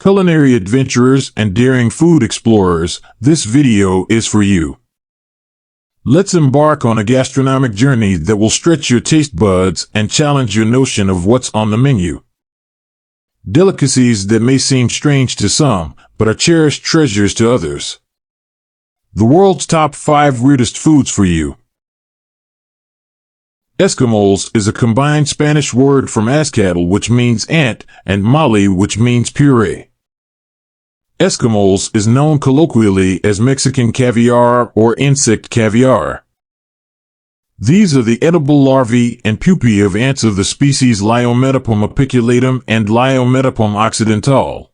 Culinary adventurers and daring food explorers, this video is for you. Let's embark on a gastronomic journey that will stretch your taste buds and challenge your notion of what's on the menu. Delicacies that may seem strange to some, but are cherished treasures to others. The world's top 5 weirdest foods for you. Eskimals is a combined Spanish word from Azcatl, which means ant, and Mali, which means puree. Eskimals is known colloquially as Mexican caviar or insect caviar. These are the edible larvae and pupae of ants of the species Liometapum apiculatum and Liometapum occidental.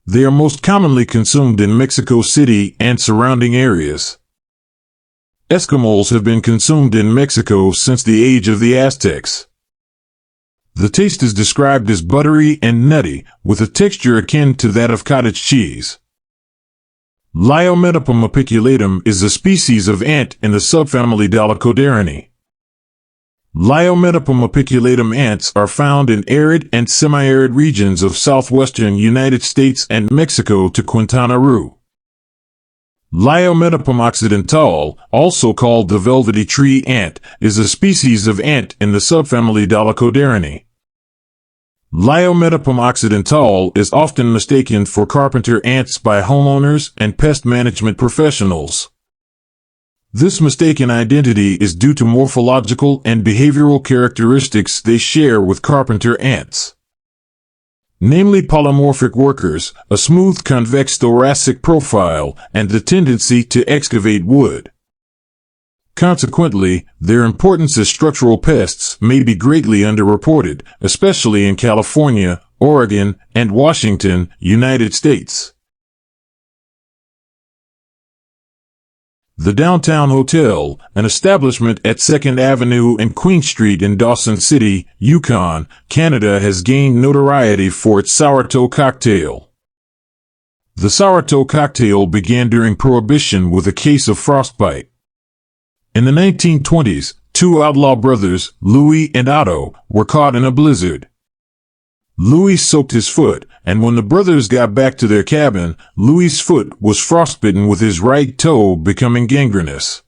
They are most commonly consumed in Mexico City and surrounding areas. Eskimals have been consumed in Mexico since the age of the Aztecs. The taste is described as buttery and nutty, with a texture akin to that of cottage cheese. Liometapum apiculatum is a species of ant in the subfamily Delicacies. Liometapum apiculatum ants are found in arid and semi-arid regions of southwestern United States and Mexico to Quintana Roo. Liometapum occidental, also called the velvety tree ant, is a species of ant in the subfamily Delicacies. Liometapum occidental is often mistaken for carpenter ants by homeowners and pest management professionals. This mistaken identity is due to morphological and behavioral characteristics they share with carpenter ants. Namely polymorphic workers, a smooth convex thoracic profile, and the tendency to excavate wood. Consequently, their importance as structural pests may be greatly underreported, especially in California, Oregon, and Washington, United States. The Downtown Hotel, an establishment at 2nd Avenue and Queen Street in Dawson City, Yukon, Canada, has gained notoriety for its Sourtoe Cocktail. The Sourtoe Cocktail began during Prohibition with a case of frostbite. In the 1920s, 2 outlaw brothers, Louis and Otto, were caught in a blizzard. Louis soaked his foot, and when the brothers got back to their cabin, Louis's foot was frostbitten with his right toe becoming gangrenous.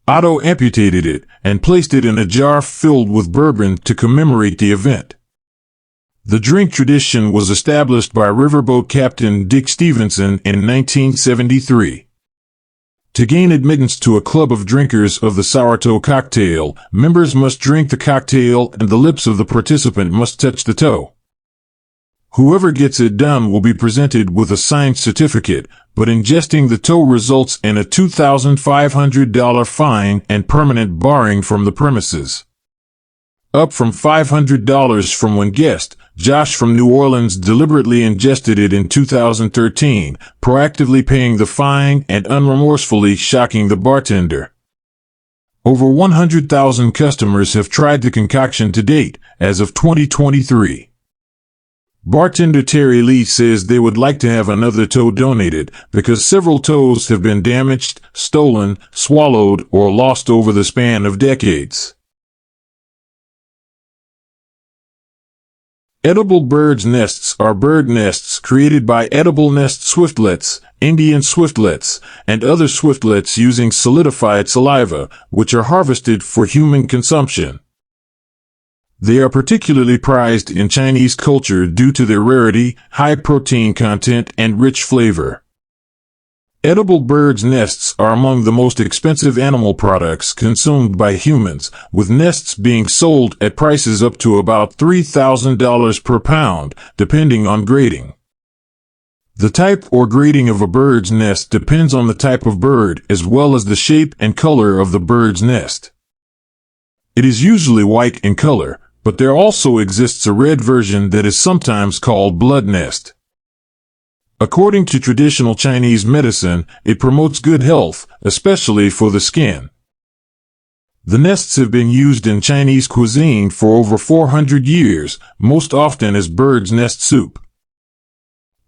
Otto amputated it and placed it in a jar filled with bourbon to commemorate the event. The drink tradition was established by riverboat captain Dick Stevenson in 1973. To gain admittance to a club of drinkers of the Sourtoe Cocktail, members must drink the cocktail and the lips of the participant must touch the toe. Whoever gets it done will be presented with a signed certificate, but ingesting the toe results in a $2,500 fine and permanent barring from the premises. Up from $500 from one guest, Josh from New Orleans deliberately ingested it in 2013, proactively paying the fine and unremorsefully shocking the bartender. Over 100,000 customers have tried the concoction to date, as of 2023. Bartender Terry Lee says they would like to have another toe donated because several toes have been damaged, stolen, swallowed, or lost over the span of decades. Edible birds' nests are bird nests created by edible nest swiftlets, Indian swiftlets, and other swiftlets using solidified saliva, which are harvested for human consumption. They are particularly prized in Chinese culture due to their rarity, high protein content, and rich flavor. Edible birds' nests are among the most expensive animal products consumed by humans, with nests being sold at prices up to about $3,000 per pound, depending on grading. The type or grading of a bird's nest depends on the type of bird as well as the shape and color of the bird's nest. It is usually white in color, but there also exists a red version that is sometimes called blood nest. According to traditional Chinese medicine, it promotes good health, especially for the skin. The nests have been used in Chinese cuisine for over 400 years, most often as bird's nest soup.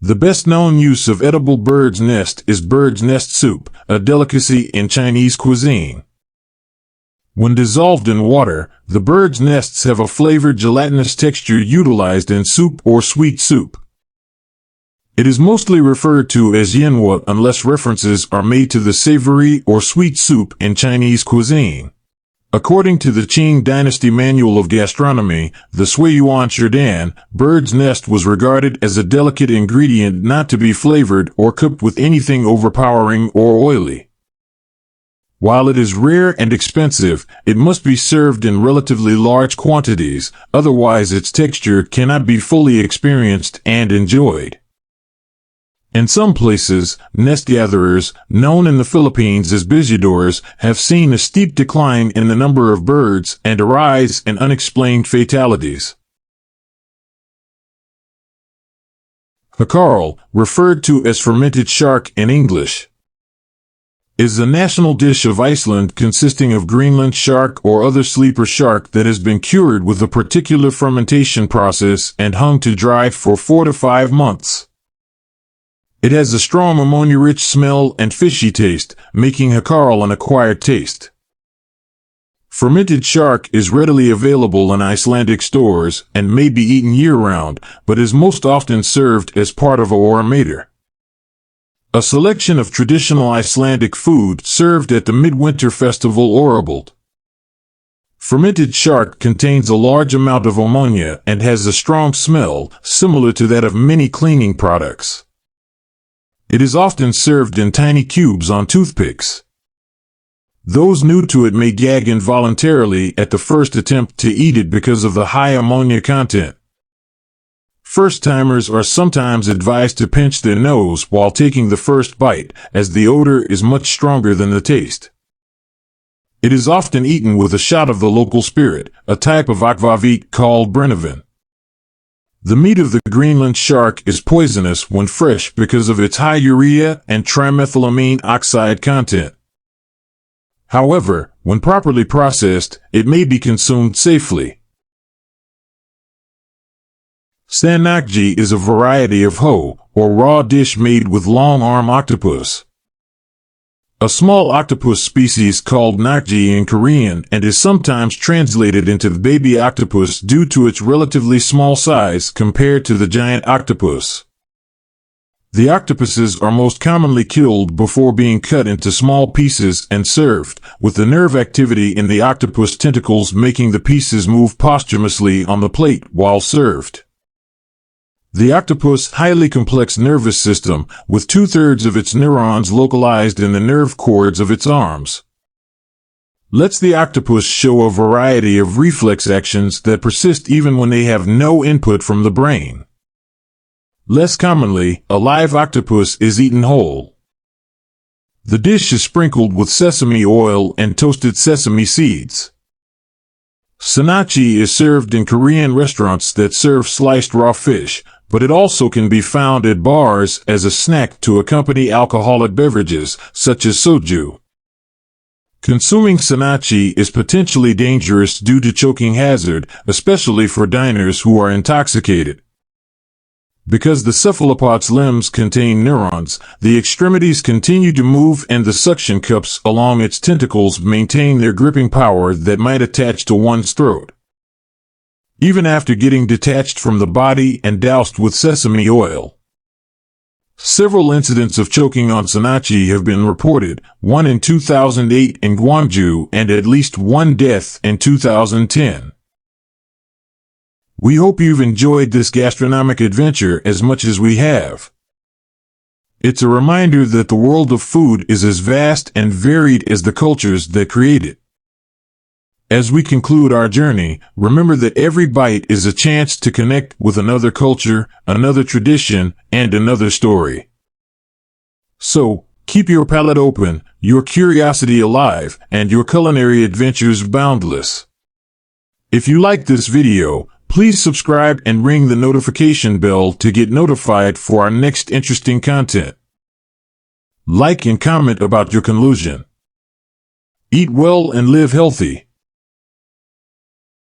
The best-known use of edible bird's nest is bird's nest soup, a delicacy in Chinese cuisine. When dissolved in water, the bird's nests have a flavored gelatinous texture utilized in soup or sweet soup. It is mostly referred to as yenhua unless references are made to the savory or sweet soup in Chinese cuisine. According to the Qing Dynasty Manual of Gastronomy, the Suiyuan Shirdan, bird's nest was regarded as a delicate ingredient not to be flavored or cooked with anything overpowering or oily. While it is rare and expensive, it must be served in relatively large quantities, otherwise its texture cannot be fully experienced and enjoyed. In some places, nest gatherers, known in the Philippines as visitadores, have seen a steep decline in the number of birds and a rise in unexplained fatalities. Hakaral, referred to as fermented shark in English, is the national dish of Iceland consisting of Greenland shark or other sleeper shark that has been cured with a particular fermentation process and hung to dry for 4 to 5 months. It has a strong ammonia-rich smell and fishy taste, making hakaral an acquired taste. Fermented shark is readily available in Icelandic stores and may be eaten year-round, but is most often served as part of a oramatur, a selection of traditional Icelandic food served at the midwinter festival Orabald. Fermented shark contains a large amount of ammonia and has a strong smell, similar to that of many cleaning products. It is often served in tiny cubes on toothpicks. Those new to it may gag involuntarily at the first attempt to eat it because of the high ammonia content. First-timers are sometimes advised to pinch their nose while taking the first bite, as the odor is much stronger than the taste. It is often eaten with a shot of the local spirit, a type of akvavit called brennivin. The meat of the Greenland shark is poisonous when fresh because of its high urea and trimethylamine oxide content. However, when properly processed, it may be consumed safely. Sannakji is a variety of hoe, or raw dish made with long-arm octopus, a small octopus species called nakji in Korean, and is sometimes translated into baby octopus due to its relatively small size compared to the giant octopus. The octopuses are most commonly killed before being cut into small pieces and served, with the nerve activity in the octopus tentacles making the pieces move posthumously on the plate while served. The octopus' highly complex nervous system, with 2/3 of its neurons localized in the nerve cords of its arms, lets the octopus show a variety of reflex actions that persist even when they have no input from the brain. Less commonly, a live octopus is eaten whole. The dish is sprinkled with sesame oil and toasted sesame seeds. Sannakji is served in Korean restaurants that serve sliced raw fish, but it also can be found at bars as a snack to accompany alcoholic beverages, such as soju. Consuming sannakji is potentially dangerous due to choking hazard, especially for diners who are intoxicated. Because the cephalopod's limbs contain neurons, the extremities continue to move and the suction cups along its tentacles maintain their gripping power that might attach to one's throat. Even after getting detached from the body and doused with sesame oil. Several incidents of choking on sannakji have been reported, one in 2008 in Gwangju and at least one death in 2010. We hope you've enjoyed this gastronomic adventure as much as we have. It's a reminder that the world of food is as vast and varied as the cultures that create it. As we conclude our journey, remember that every bite is a chance to connect with another culture, another tradition, and another story. So, keep your palate open, your curiosity alive, and your culinary adventures boundless. If you like this video, please subscribe and ring the notification bell to get notified for our next interesting content. Like and comment about your conclusion. Eat well and live healthy.